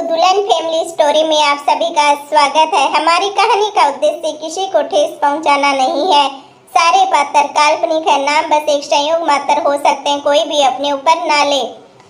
दुल्हन family story में आप सभी का स्वागत है। हमारी कहानी का उद्देश्य किसी को ठेस पहुंचाना नहीं है। सारे पात्र काल्पनिक है, नाम बस एक संयोग मात्र हो सकते हैं। कोई भी अपने ऊपर ना ले।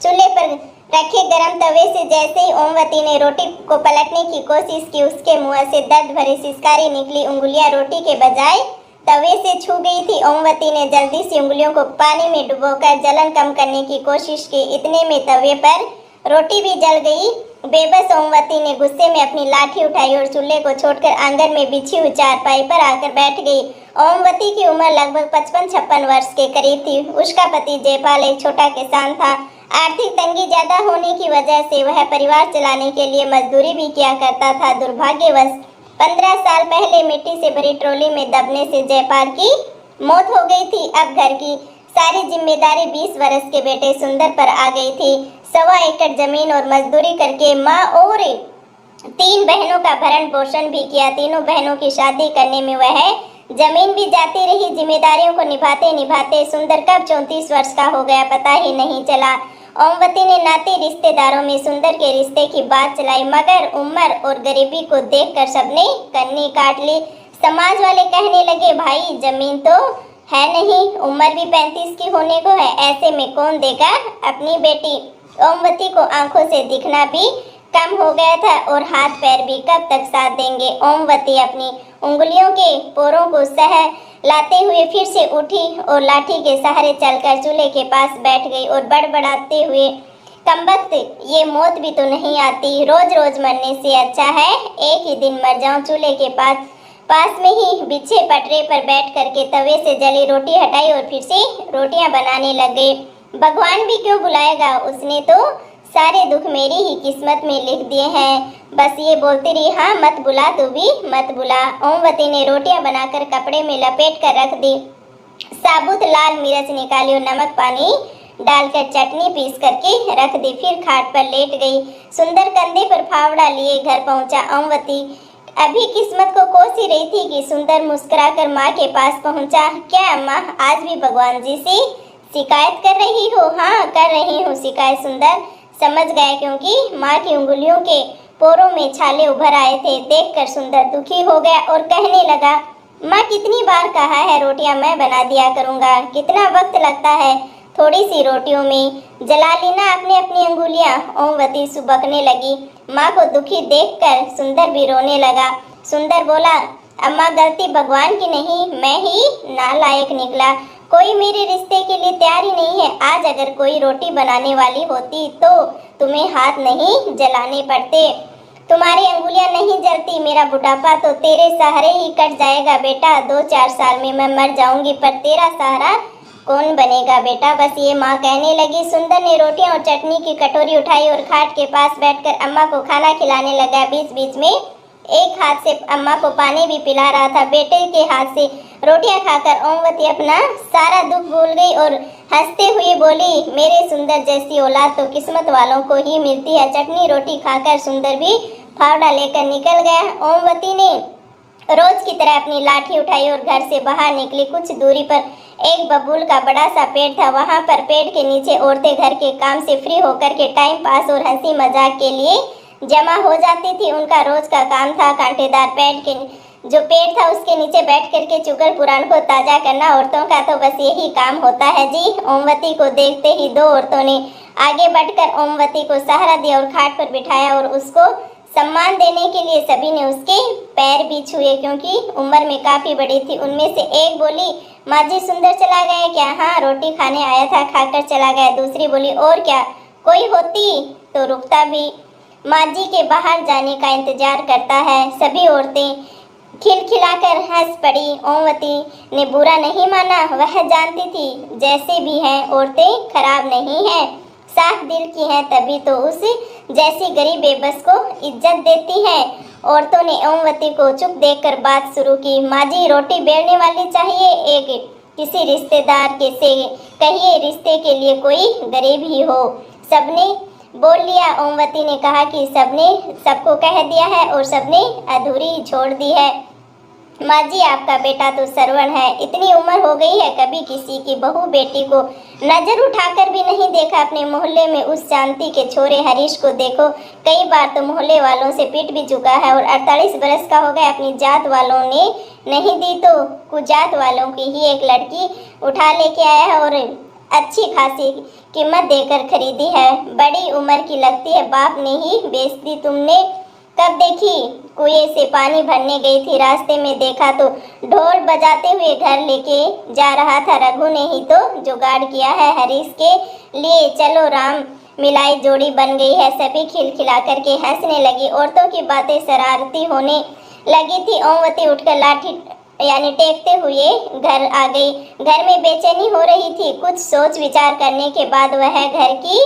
चूल्हे पर रखे गरम तवे से जैसे ही ओमवती ने रोटी को पलटने की कोशिश की, उसके मुंह से दर्द भरी सिसकारी निकली। उंगलियां रोटी के बजाय तवे से छू गई थी। ओमवती ने जल्दी से उंगलियों को पानी में डुबोकर जलन कम करने की कोशिश की। इतने में तवे पर रोटी भी जल गई। बेबस ओमवती ने गुस्से में अपनी लाठी उठाई और चूल्हे को छोड़कर आंगन में बिछी हुई चारपाई पर आकर बैठ गई। ओमवती की उम्र लगभग 55-56 वर्ष के करीब थी। उसका पति जयपाल एक छोटा किसान था। आर्थिक तंगी ज्यादा होने की वजह से वह परिवार चलाने के लिए मजदूरी भी किया करता था। दुर्भाग्यवश 15 साल पहले मिट्टी से भरी ट्रॉली में दबने से जयपाल की मौत हो गई थी। अब घर की सारी जिम्मेदारी 20 वर्ष के बेटे सुंदर पर आ गई थी। 1.25 एकड़ जमीन और मजदूरी करके माँ और 3 बहनों का भरण पोषण भी किया। तीनों बहनों की शादी करने में वह जमीन भी जाती रही। जिम्मेदारियों को निभाते निभाते सुंदर कब 34 वर्ष का हो गया पता ही नहीं चला। ओमवती ने नाते रिश्तेदारों में सुंदर के रिश्ते की बात चलाई, मगर उम्र और गरीबी को देखकर सबने कन्नी काट ली। समाज वाले कहने लगे, भाई जमीन तो है नहीं, उम्र भी 35 की होने को है, ऐसे में कौन देगा अपनी बेटी। ओमवती को आंखों से दिखना भी कम हो गया था और हाथ पैर भी कब तक साथ देंगे। ओमवती अपनी उंगलियों के पोरों को सह लाते हुए फिर से उठी और लाठी के सहारे चलकर चूल्हे के पास बैठ गई और बड़बड़ाते हुए, कमबख्त, ये मौत भी तो नहीं आती, रोज रोज मरने से अच्छा है एक ही दिन मर जाऊं। चूल्हे के पास में ही बिछे पटरे पर बैठ करके तवे से जली रोटी हटाई और फिर से रोटियां बनाने लग गई। भगवान भी क्यों बुलाएगा, उसने तो सारे दुख मेरी ही किस्मत में लिख दिए हैं। बस ये बोलती रही, हाँ मत बुला, तू भी मत बुला। ओमवती ने रोटियां बनाकर कपड़े में लपेट कर रख दी। साबुत लाल मिर्च निकाली और नमक पानी डालकर चटनी पीस करके रख दी। फिर खाट पर लेट गई। सुंदर कंधे पर फावड़ा लिए घर पहुंचा। ओमवती अभी किस्मत को कोस ही रही थी कि सुंदर मुस्कुराकर माँ के पास पहुंचा। क्या अम्मा, आज भी भगवान जी से शिकायत कर रही हो? हाँ कर रही हूँ शिकायत। सुंदर समझ गया क्योंकि माँ की उंगलियों के पोरों में छाले उभर आए थे। देखकर सुंदर दुखी हो गया और कहने लगा, माँ कितनी बार कहा है रोटियां मैं बना दिया करूँगा, कितना वक्त लगता है थोड़ी सी रोटियों में, जला लेना अपनी अपनी अंगुलियां। ओमवती सुबकने लगी। माँ को दुखी देखकर सुंदर भी रोने लगा। सुंदर बोला, अम्मा गलती भगवान की नहीं, मैं ही नालायक निकला। कोई मेरे रिश्ते के लिए तैयार ही नहीं है। आज अगर कोई रोटी बनाने वाली होती तो तुम्हें हाथ नहीं जलाने पड़ते, तुम्हारी अंगुलियां नहीं जलती। मेरा बुढ़ापा तो तेरे सहारे ही कट जाएगा बेटा। 2-4 साल में मैं मर जाऊंगी, पर तेरा सहारा कौन बनेगा बेटा। बस ये माँ कहने लगी। सुंदर ने रोटियां और चटनी की कटोरी उठाई और खाट के पास बैठकर अम्मा को खाना खिलाने लगा। बीच बीच में एक हाथ से अम्मा को पानी भी पिला रहा था। बेटे के हाथ से रोटियां खाकर ओमवती अपना सारा दुख भूल गई और हंसते हुए बोली, मेरे सुंदर जैसी औलाद तो किस्मत वालों को ही मिलती है। चटनी रोटी खाकर सुंदर भी फावड़ा लेकर निकल गया। ओमवती ने रोज की तरह अपनी लाठी उठाई और घर से बाहर निकली। कुछ दूरी पर एक बबूल का बड़ा सा पेड़ था। वहां पर पेड़ के नीचे औरतें घर के काम से फ्री होकर के टाइम पास और हंसी मजाक के लिए जमा हो जाती थी। उनका रोज का काम था कांटेदार पेड़ के जो पेड़ था उसके नीचे बैठ करके चुगल पुराण को ताजा करना। औरतों का तो बस यही काम होता है जी। ओमवती को देखते ही 2 औरतों ने आगे बढ़कर ओमवती को सहारा दिया और खाट पर बिठाया और उसको सम्मान देने के लिए सभी ने उसके पैर भी छुए क्योंकि उम्र में काफी बड़ी थी। उनमें से एक बोली, माँ जी सुंदर चला गया क्या? हाँ रोटी खाने आया था, खाकर चला गया। दूसरी बोली, और क्या कोई होती तो रुकता भी, माँ जी के बाहर जाने का इंतजार करता है। सभी औरतें खिलखिलाकर हंस पड़ी। ओमवती ने बुरा नहीं माना। वह जानती थी जैसे भी हैं औरतें खराब नहीं हैं, साफ दिल की हैं, तभी तो उस जैसी गरीब बेबस को इज्जत देती हैं। औरतों ने ओमवती को चुप देखकर बात शुरू की। माँ जी रोटी बेलने वाली चाहिए, एक किसी रिश्तेदार के से कहिए रिश्ते के लिए कोई गरीब ही हो। सबने बोल लिया। ओमवती ने कहा कि सबने सबको कह दिया है और सबने अधूरी छोड़ दी है। माँ जी आपका बेटा तो सरवण है, इतनी उम्र हो गई है कभी किसी की बहू बेटी को नजर उठाकर भी नहीं देखा। अपने मोहल्ले में उस शांति के छोरे हरीश को देखो, कई बार तो मोहल्ले वालों से पीट भी चुका है और 48 बरस का हो गया, अपनी जात वालों ने नहीं दी तो कुजात वालों की ही एक लड़की उठा लेके आया है और अच्छी खासी कीमत देकर खरीदी है। बड़ी उम्र की लगती है, बाप ने ही बेच दी। तुमने कब देखी? कुएं से पानी भरने गई थी, रास्ते में देखा तो ढोल बजाते हुए घर लेके जा रहा था। रघु ने ही तो जुगाड़ किया है हरीश के लिए। चलो राम मिलाई जोड़ी बन गई है। सभी खिलखिला करके हंसने लगी। औरतों की बातें शरारती होने लगी थी। ओमवती उठकर लाठी यानी टेकते हुए घर आ गई। घर में बेचैनी हो रही थी। कुछ सोच विचार करने के बाद वह घर की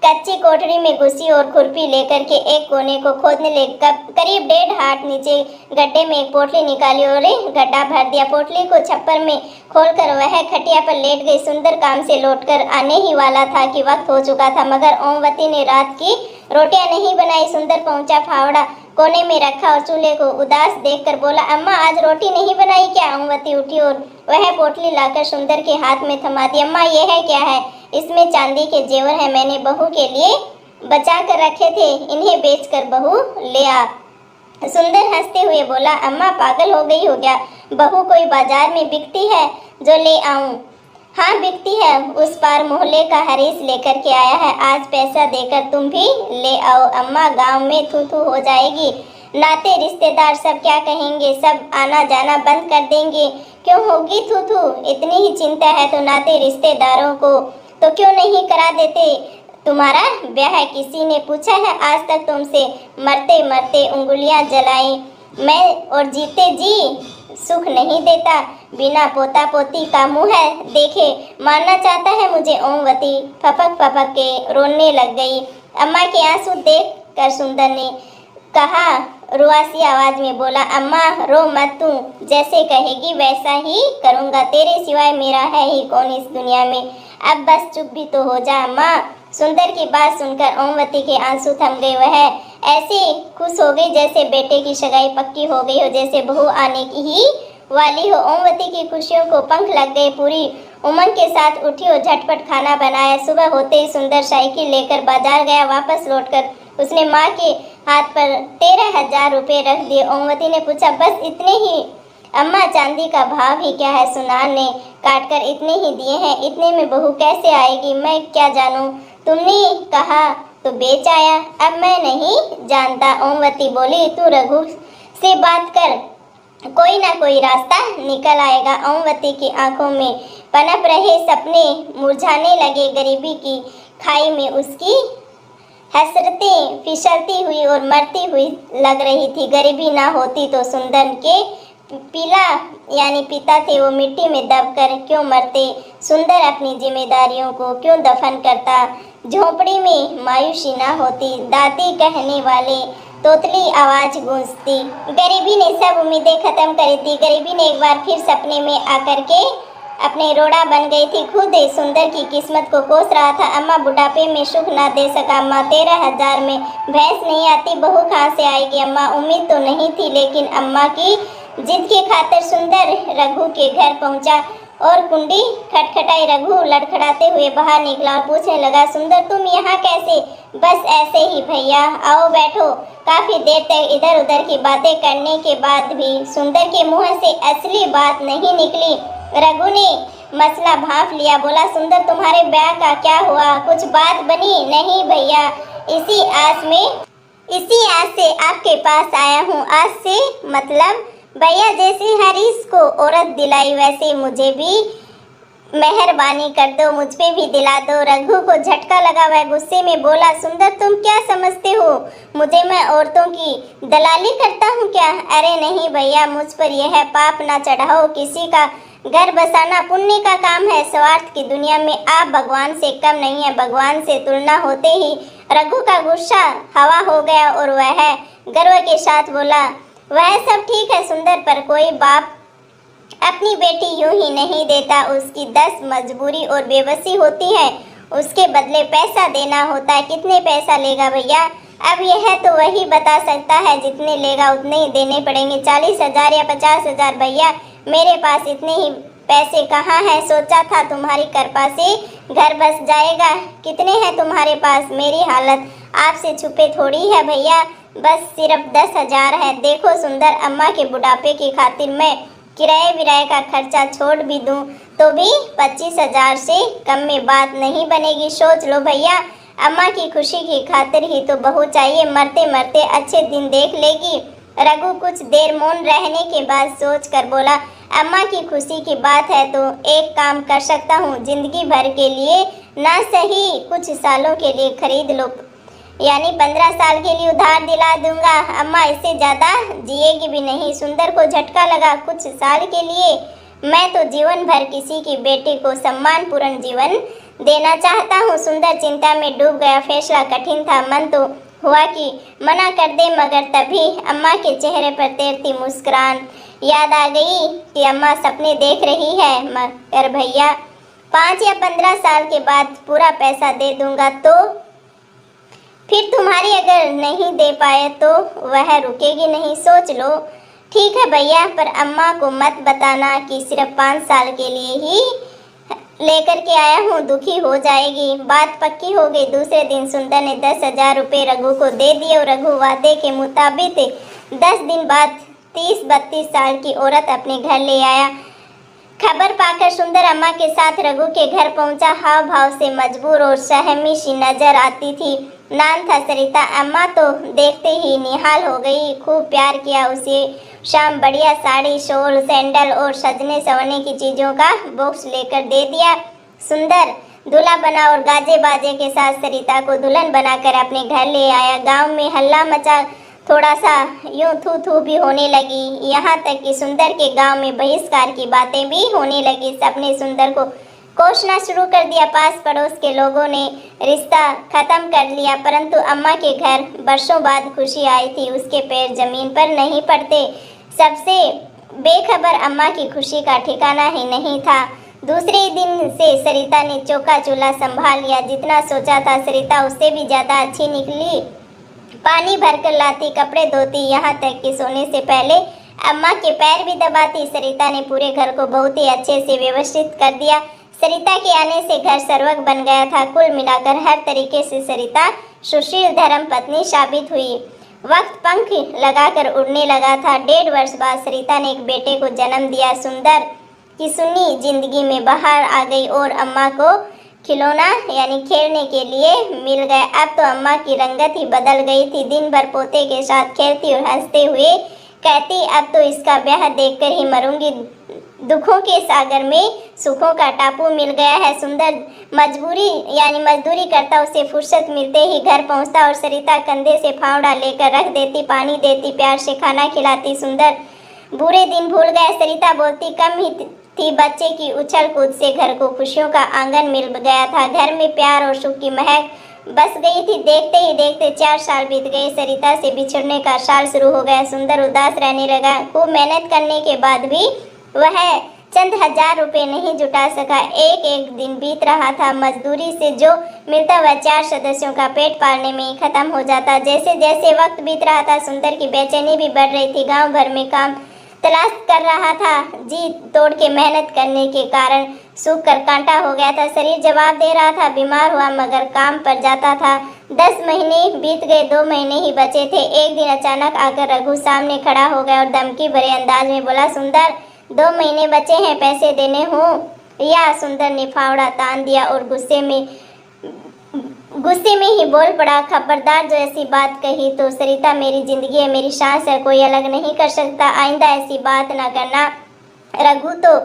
कच्ची कोठरी में घुसी और खुरपी लेकर के एक कोने को खोदने लगी। करीब 1.5 हाथ नीचे गड्ढे में एक पोटली निकाली और गड्ढा भर दिया। पोटली को छप्पर में खोलकर वह खटिया पर लेट गई। सुंदर काम से लौटकर आने ही वाला था कि वक्त हो चुका था, मगर ओमवती ने रात की रोटियां नहीं बनाई। सुंदर पहुंचा, फावड़ा कोने में रखा और चूल्हे को उदास देखकर बोला, अम्मा आज रोटी नहीं बनाई क्या? ओमवती उठी और वह पोटली लाकर सुंदर के हाथ में थमा दी। अम्मा ये है क्या है? इसमें चांदी के जेवर है, मैंने बहू के लिए बचा कर रखे थे, इन्हें बेचकर बहू ले आ। सुंदर हंसते हुए बोला, अम्मा पागल हो गई हो क्या? बहू कोई बाजार में बिकती है जो ले आऊं? हाँ बिकती है, उस पार मोहल्ले का हरीश लेकर के आया है, आज पैसा देकर तुम भी ले आओ। अम्मा गांव में थू थू हो जाएगी, नाते रिश्तेदार सब क्या कहेंगे, सब आना जाना बंद कर देंगे। क्यों होगी थू थू? इतनी ही चिंता है तो नाते रिश्तेदारों को तो क्यों नहीं करा देते? तुम्हारा ब्याह किसी ने पूछा है आज तक तुमसे? मरते मरते उंगलियां जलाई मैं और जीते जी सुख नहीं देता। बिना पोता पोती का मुंह है देखे मारना चाहता है मुझे। ओमवती फपक फपक के रोने लग गई। अम्मा के आंसू देख कर सुंदर ने कहा, रुआसी आवाज में बोला, अम्मा रो मत, तू जैसे कहेगी वैसा ही करूँगा, तेरे सिवाय मेरा है ही कौन इस दुनिया में। अब बस चुप भी तो हो जा अम्मा। सुंदर की बात सुनकर ओमवती के आंसू थम गए। वह ऐसे खुश हो गई जैसे बेटे की सगाई पक्की हो गई हो, जैसे बहू आने की ही वाली हो। ओमवती की खुशियों को पंख लग गए। पूरी उमंग के साथ उठी और झटपट खाना बनाया। सुबह होते ही सुंदर साइकिल लेकर बाजार गया। वापस लौटकर उसने माँ के हाथ पर 13,000 रुपये रख दिए। ओमवती ने पूछा, बस इतने ही? अम्मा चांदी का भाव ही क्या है, सुनार ने काट कर इतने ही दिए हैं, इतने में बहू कैसे आएगी मैं क्या जानूं, तुमने कहा तो बेच आया, अब मैं नहीं जानता। ओमवती बोली, तू रघु से बात कर, कोई ना कोई रास्ता निकल आएगा। ओमवती की आंखों में पनप रहे सपने मुरझाने लगे। गरीबी की खाई में उसकी हसरतें फिसलती हुई और मरती हुई लग रही थी। गरीबी ना होती तो सुंदर के पिला यानी पिता थे, वो मिट्टी में दबकर क्यों मरते? सुंदर अपनी जिम्मेदारियों को क्यों दफन करता? झोंपड़ी में मायूसी ना होती। दादी कहने वाले तोतली आवाज गूंजती। गरीबी ने सब उम्मीदें खत्म कर दी। गरीबी ने एक बार फिर सपने में आकर के अपने रोड़ा बन गई थी। खुद सुंदर की किस्मत को कोस रहा था। अम्मा बुढ़ापे में सुख ना दे सका। अम्मा 13,000 में भैंस नहीं आती, बहू कहाँ से आएगी? अम्मा उम्मीद तो नहीं थी, लेकिन अम्मा की जिद की खातिर सुंदर रघु के घर पहुंचा और कुंडी खटखटाई। रघु लड़खड़ाते हुए बाहर निकला और पूछने लगा, सुंदर तुम यहाँ कैसे? बस ऐसे ही भैया, आओ बैठो। काफी देर तक इधर उधर की बातें करने के बाद भी सुंदर के मुंह से असली बात नहीं निकली। रघु ने मसला भांप लिया। बोला, सुंदर तुम्हारे ब्याह का क्या हुआ? कुछ बात बनी? नहीं भैया, इसी आस से आपके पास आया हूँ। आज से मतलब भैया, जैसे हरीश को औरत दिलाई वैसे मुझे भी मेहरबानी कर दो, मुझ पे भी दिला दो। रघु को झटका लगा। वह गुस्से में बोला, सुंदर तुम क्या समझते हो मुझे? मैं औरतों की दलाली करता हूँ क्या? अरे नहीं भैया, मुझ पर यह पाप ना चढ़ाओ। किसी का घर बसाना पुण्य का काम है। स्वार्थ की दुनिया में आप भगवान से कम नहीं है। भगवान से तुलना होते ही रघु का गुस्सा हवा हो गया और वह गर्व के साथ बोला, वह सब ठीक है सुंदर, पर कोई बाप अपनी बेटी यूं ही नहीं देता। उसकी 10 मजबूरी और बेबसी होती है, उसके बदले पैसा देना होता है। कितने पैसा लेगा भैया? अब यह तो वही बता सकता है, जितने लेगा उतने ही देने पड़ेंगे। 40,000 या 50,000 भैया, मेरे पास इतने ही पैसे कहाँ हैं? सोचा था तुम्हारी कृपा से घर बस जाएगा। कितने हैं तुम्हारे पास? मेरी हालत आपसे छुपे थोड़ी है भैया, बस सिर्फ 10,000 है। देखो सुंदर, अम्मा के बुढ़ापे की खातिर मैं किराए विराए का खर्चा छोड़ भी दूं तो भी 25,000 से कम में बात नहीं बनेगी। सोच लो भैया, अम्मा की खुशी की खातिर ही तो बहू चाहिए, मरते मरते अच्छे दिन देख लेगी। रघु कुछ देर मौन रहने के बाद सोच कर बोला, अम्मा की खुशी की बात है तो एक काम कर सकता हूँ, जिंदगी भर के लिए ना सही कुछ सालों के लिए खरीद लो, यानी 15 साल के लिए उधार दिला दूंगा। अम्मा इससे ज़्यादा जिएगी भी नहीं। सुंदर को झटका लगा, कुछ साल के लिए? मैं तो जीवन भर किसी की बेटी को सम्मानपूर्ण जीवन देना चाहता हूँ। सुंदर चिंता में डूब गया। फैसला कठिन था, मन तो हुआ कि मना कर दे, मगर तभी अम्मा के चेहरे पर तैरती मुस्कुराहट याद आ गई कि अम्मा सपने देख रही है। मगर भैया, 5 या 15 साल के बाद पूरा पैसा दे दूंगा तो फिर तुम्हारी अगर नहीं दे पाए तो वह रुकेगी नहीं। सोच लो। ठीक है भैया, पर अम्मा को मत बताना कि सिर्फ 5 साल के लिए ही लेकर के आया हूँ, दुखी हो जाएगी। बात पक्की हो गई। दूसरे दिन सुंदर ने 10,000 रुपये रघु को दे दिए और रघु वादे के मुताबिक 10 दिन बाद 30-32 साल की औरत अपने घर ले आया। खबर पाकर सुंदर अम्मा के साथ रघु के घर पहुंचा। हाव भाव से मजबूर और सहमी सी नजर आती थी। नाम था सरिता। अम्मा तो देखते ही निहाल हो गई। खूब प्यार किया उसे। शाम बढ़िया साड़ी, शॉल, सैंडल और सजने संवरने की चीज़ों का बॉक्स लेकर दे दिया। सुंदर दूल्हा बना और गाजे बाजे के साथ सरिता को दुल्हन बनाकर अपने घर ले आया। गांव में हल्ला मचा, थोड़ा सा यूं थू थू भी होने लगी। यहाँ तक कि सुंदर के गांव में बहिष्कार की बातें भी होने लगी। सबने सुंदर को कोसना शुरू कर दिया। पास पड़ोस के लोगों ने रिश्ता खत्म कर लिया, परंतु अम्मा के घर बरसों बाद खुशी आई थी। उसके पैर जमीन पर नहीं पड़ते। सबसे बेखबर अम्मा की खुशी का ठिकाना ही नहीं था। दूसरे दिन से सरिता ने चौका चूल्हा संभाल लिया। जितना सोचा था सरिता उससे भी ज़्यादा अच्छी निकली। पानी भरकर लाती, कपड़े धोती, यहाँ तक कि सोने से पहले अम्मा के पैर भी दबाती। सरिता ने पूरे घर को बहुत ही अच्छे से व्यवस्थित कर दिया। सरिता के आने से घर सर्वग बन गया था। कुल मिलाकर हर तरीके से सरिता सुशील धर्म पत्नी साबित हुई। वक्त पंख लगाकर उड़ने लगा था। 1.5 वर्ष बाद सरिता ने एक बेटे को जन्म दिया। सुंदर की सुनी जिंदगी में बाहर आ गई और अम्मा को खिलौना यानी खेलने के लिए मिल गया। अब तो अम्मा की रंगत ही बदल गई थी। दिन भर पोते के साथ खेलती और हंसते हुए कहती, अब तो इसका ब्याह देखकर ही मरूंगी। दुखों के सागर में सुखों का टापू मिल गया है। सुंदर मजदूरी करता। उसे फुर्सत मिलते ही घर पहुंचता और सरिता कंधे से फावड़ा लेकर रख देती, पानी देती, प्यार से खाना खिलाती। सुंदर बुरे दिन भूल गया। सरिता बोलती कम ही थी। बच्चे की उछल कूद से घर को खुशियों का आंगन मिल गया था। घर में प्यार और सुख की महक बस गई थी। देखते ही देखते 4 साल बीत गए। सरिता से बिछड़ने का साल शुरू हो गया। सुंदर उदास रहने लगा। खूब मेहनत करने के बाद भी वह चंद 1000 रुपये नहीं जुटा सका। एक दिन बीत रहा था। मजदूरी से जो मिलता वह 4 सदस्यों का पेट पालने में ही खत्म हो जाता। जैसे जैसे वक्त बीत रहा था सुंदर की बेचैनी भी बढ़ रही थी। गांव भर में काम तलाश कर रहा था। जी तोड़ के मेहनत करने के कारण सूख कर कांटा हो गया था। शरीर जवाब दे रहा था। बीमार हुआ मगर काम पर जाता था। 10 महीने बीत गए। 2 महीने ही बचे थे। एक दिन अचानक आकर रघु सामने खड़ा हो गया और धमकी भरे अंदाज में बोला, सुंदर 2 महीने बचे हैं, पैसे देने हों या? सुंदर ने फावड़ा तान दिया और गुस्से में ही बोल पड़ा, खबरदार जो ऐसी बात कही तो सरिता मेरी जिंदगी है, मेरी सांस है, कोई अलग नहीं कर सकता। आइंदा ऐसी बात ना करना। रघु तो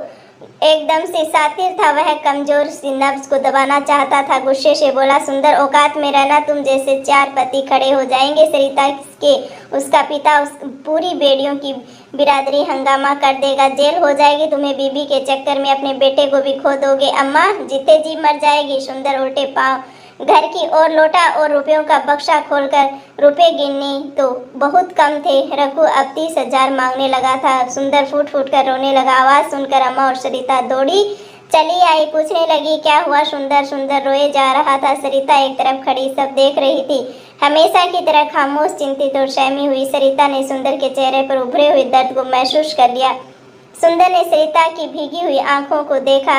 एकदम से सातिर था। वह कमजोर सी नब्ज को दबाना चाहता था। गुस्से से बोला, सुंदर औकात में रहना, तुम जैसे 4 पति खड़े हो जाएंगे। सरिता के उसका पिता पूरी बेड़ियों की बिरादरी हंगामा कर देगा। जेल हो जाएगी। तुम्हें बीबी के चक्कर में अपने बेटे को भी खो दोगे। अम्मा जीते जी मर जाएगी। सुंदर उल्टे पाँव घर की ओर लौटा और रुपयों का बक्सा खोलकर रुपए गिनने तो बहुत कम थे। रघु अब 30,000 मांगने लगा था। सुंदर फूट फूट कर रोने लगा। आवाज़ सुनकर अम्मा और सरिता दौड़ी चली आई। पूछने लगी, क्या हुआ सुंदर? सुंदर रोए जा रहा था। सरिता एक तरफ खड़ी सब देख रही थी। हमेशा की तरह खामोश, चिंतित और सहमी हुई सरिता ने सुंदर के चेहरे पर उभरे हुए दर्द को महसूस कर लिया। सुंदर ने सरिता की भीगी हुई आंखों को देखा।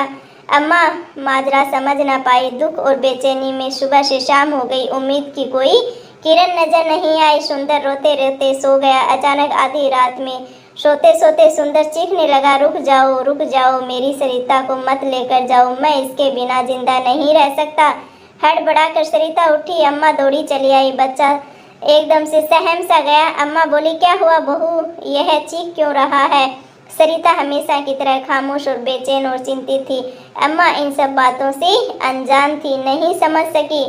अम्मा, माजरा समझ न पाई। दुख और बेचैनी में सुबह से शाम हो गई, उम्मीद की कोई किरण नजर नहीं आई। सुंदर रोते रोते सो गया। अचानक आधी रात में सोते सोते सुंदर चीखने लगा, रुक जाओ, मेरी सरिता को मत लेकर जाओ, मैं इसके बिना जिंदा नहीं रह सकता। हड़बड़ाकर सरिता उठी। अम्मा दौड़ी चली आई। बच्चा एकदम से सहम सा गया। अम्मा बोली, क्या हुआ बहू, यह चीख क्यों रहा है? सरिता हमेशा की तरह खामोश और बेचैन और चिंतित थी। अम्मा इन सब बातों से अनजान थी, नहीं समझ सकी।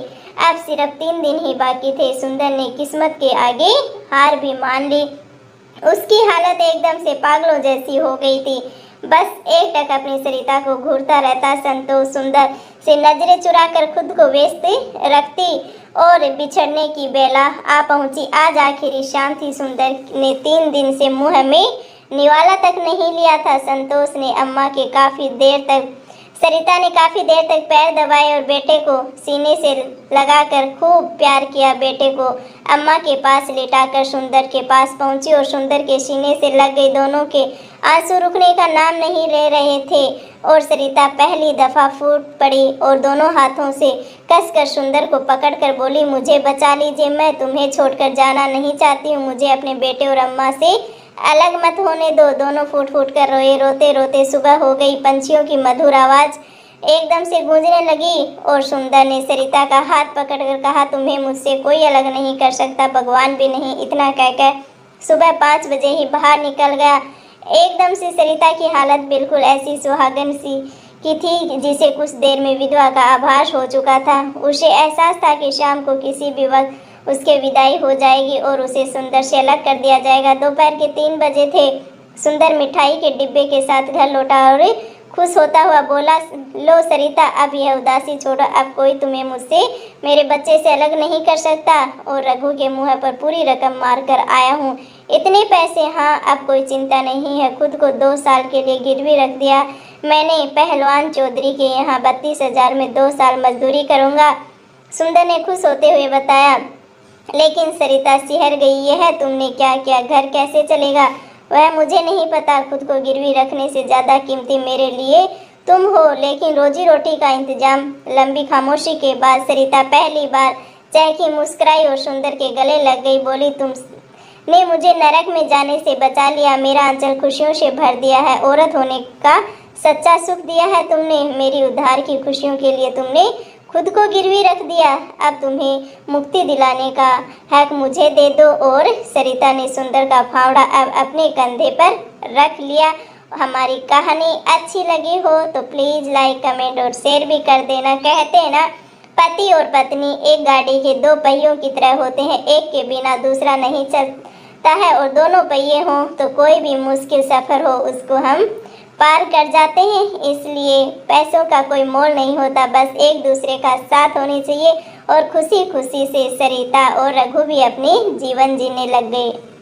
अब सिर्फ 3 दिन ही बाकी थे। सुंदर ने किस्मत के आगे हार भी मान ली। उसकी हालत एकदम से पागलों जैसी हो गई थी। बस एक टक अपनी सरिता को घूरता रहता। संतोष सुंदर से नजरें चुराकर खुद को व्यस्त रखती और बिछड़ने की बेला आ पहुंची। आज आखिरी शाम थी। सुंदर ने 3 दिन से मुंह में निवाला तक नहीं लिया था। संतोष ने सरिता ने काफी देर तक पैर दबाए और बेटे को सीने से लगाकर खूब प्यार किया। बेटे को अम्मा के पास लेटाकर सुंदर के पास पहुंची और सुंदर के सीने से लग गई। दोनों के आंसू रुकने का नाम नहीं ले रहे थे और सरिता पहली दफा फूट पड़ी और दोनों हाथों से कसकर सुंदर को पकड़कर बोली, मुझे बचा लीजिए, मैं तुम्हें छोड़कर जाना नहीं चाहती हूँ, मुझे अपने बेटे और अम्मा से अलग मत होने दो। दोनों फूट फूट कर रोए। रोते रोते सुबह हो गई। पंछियों की मधुर आवाज एकदम से गूंजने लगी और सुंदर ने सरिता का हाथ पकड़कर कहा, तुम्हें मुझसे कोई अलग नहीं कर सकता, भगवान भी नहीं। इतना कहकर सुबह 5 बजे ही बाहर निकल गया। एकदम से सरिता की हालत बिल्कुल ऐसी सुहागन सी की थी जिसे कुछ देर में विधवा का आभास हो चुका था। उसे एहसास था कि शाम को किसी भी वक्त उसके विदाई हो जाएगी और उसे सुंदर से अलग कर दिया जाएगा। दोपहर के 3 बजे थे। सुंदर मिठाई के डिब्बे के साथ घर लौटा और खुश होता हुआ बोला, लो सरिता, अब यह उदासी छोड़ो, अब कोई तुम्हें मुझसे, मेरे बच्चे से अलग नहीं कर सकता और रघु के मुंह पर पूरी रकम मार कर आया हूँ। इतने पैसे? हाँ, अब कोई चिंता नहीं है। खुद को 2 साल के लिए गिरवी रख दिया मैंने। पहलवान चौधरी के यहाँ 32,000 में 2 साल मजदूरी करूँगा, सुंदर ने खुश होते हुए बताया। लेकिन सरिता सिहर गई। यह तुमने क्या किया? घर कैसे चलेगा? वह मुझे नहीं पता। खुद को गिरवी रखने से ज़्यादा कीमती मेरे लिए तुम हो, लेकिन रोजी रोटी का इंतजाम। लंबी खामोशी के बाद सरिता पहली बार चहकी, मुस्कुराई और सुंदर के गले लग गई। बोली, तुमने मुझे नरक में जाने से बचा लिया, मेरा आंचल खुशियों से भर दिया है, औरत होने का सच्चा सुख दिया है तुमने। मेरी उद्धार की खुशियों के लिए तुमने खुद को गिरवी रख दिया। अब तुम्हें मुक्ति दिलाने का हक मुझे दे दो। और सरिता ने सुंदर का फावड़ा अब अपने कंधे पर रख लिया। हमारी कहानी अच्छी लगी हो तो प्लीज़ लाइक, कमेंट और शेयर भी कर देना। कहते हैं ना, पति और पत्नी एक गाड़ी के 2 पहियों की तरह होते हैं, एक के बिना दूसरा नहीं चलता है और दोनों पहिए हों तो कोई भी मुश्किल सफ़र हो उसको हम पार कर जाते हैं। इसलिए पैसों का कोई मोल नहीं होता, बस एक दूसरे का साथ होनी चाहिए। और खुशी खुशी से सरिता और रघु भी अपनी जीवन जीने लग गए।